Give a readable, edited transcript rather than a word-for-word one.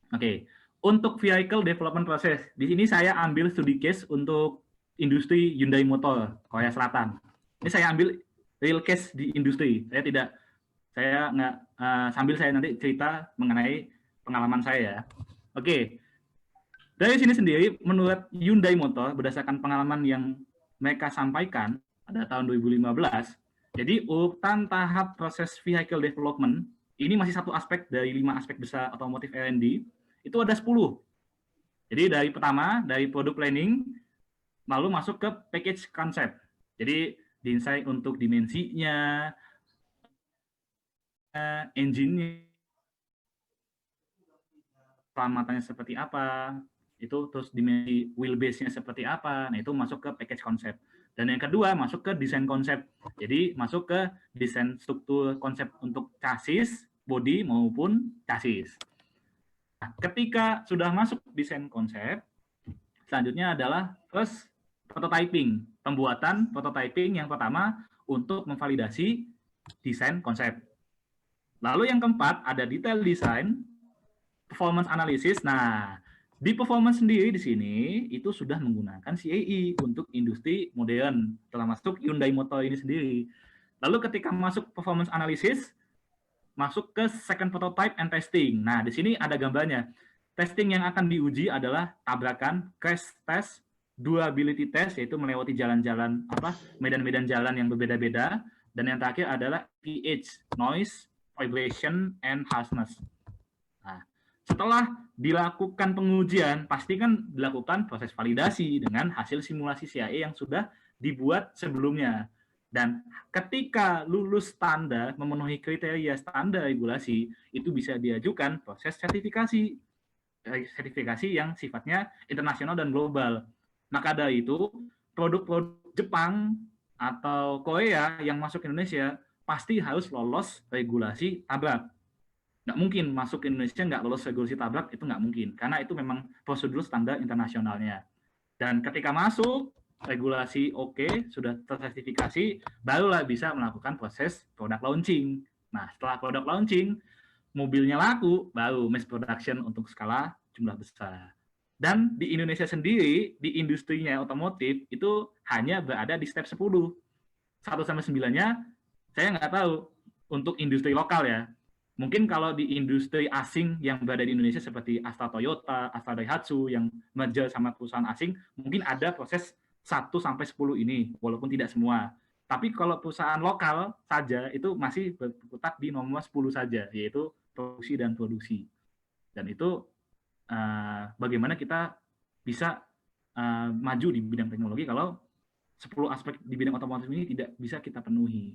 Oke, untuk vehicle development process, di sini saya ambil studi case untuk industri Hyundai Motor Korea Selatan. Ini saya ambil real case di industri. Saya nggak sambil saya nanti cerita mengenai pengalaman saya. Oke, dari sini sendiri, menurut Hyundai Motor, berdasarkan pengalaman yang mereka sampaikan pada tahun 2015, jadi urutan tahap proses vehicle development, ini masih satu aspek dari 5 aspek besar otomotif R&D, itu ada 10. Jadi dari pertama, dari product planning, lalu masuk ke package concept. Jadi desain untuk dimensinya, engine-nya, selamatannya seperti apa, itu terus dimensi wheelbase-nya seperti apa. Nah, itu masuk ke package concept. Dan yang kedua masuk ke desain konsep. Jadi masuk ke desain struktur konsep untuk chassis, body maupun chassis. Nah, ketika sudah masuk desain konsep, selanjutnya adalah first prototyping, pembuatan prototyping yang pertama untuk memvalidasi desain konsep. Lalu yang keempat ada detail design, performance analysis. Nah, di performance sendiri di sini itu sudah menggunakan CAE untuk industri modern, termasuk Hyundai Motor ini sendiri. Lalu ketika masuk performance analysis, masuk ke second prototype and testing. Nah, di sini ada gambarnya. Testing yang akan diuji adalah tabrakan, crash test, durability test, yaitu melewati jalan-jalan medan-medan jalan yang berbeda-beda, dan yang terakhir adalah pH, noise, vibration, and harshness. Nah, setelah dilakukan pengujian, pasti kan dilakukan proses validasi dengan hasil simulasi CAE yang sudah dibuat sebelumnya. Dan ketika lulus standar, memenuhi kriteria standar regulasi, itu bisa diajukan proses sertifikasi. Sertifikasi yang sifatnya internasional dan global. Maka dari itu, produk-produk Jepang atau Korea yang masuk ke Indonesia pasti harus lolos regulasi tabrak. Nggak mungkin masuk ke Indonesia nggak lolos regulasi tabrak, itu nggak mungkin. Karena itu memang prosedur standar internasionalnya. Dan ketika masuk, regulasi oke, sudah tersertifikasi, barulah bisa melakukan proses product launching. Nah, setelah product launching, mobilnya laku, baru mass production untuk skala jumlah besar. Dan di Indonesia sendiri, di industrinya otomotif, itu hanya berada di step 10. 1-9-nya, saya nggak tahu untuk industri lokal ya. Mungkin kalau di industri asing yang berada di Indonesia seperti Astra Toyota, Astra Daihatsu yang merger sama perusahaan asing, mungkin ada proses 1-10 ini, walaupun tidak semua. Tapi kalau perusahaan lokal saja itu masih berkutat di nomor 10 saja, yaitu produksi dan produksi. Dan itu bagaimana kita bisa maju di bidang teknologi kalau 10 aspek di bidang otomotif ini tidak bisa kita penuhi.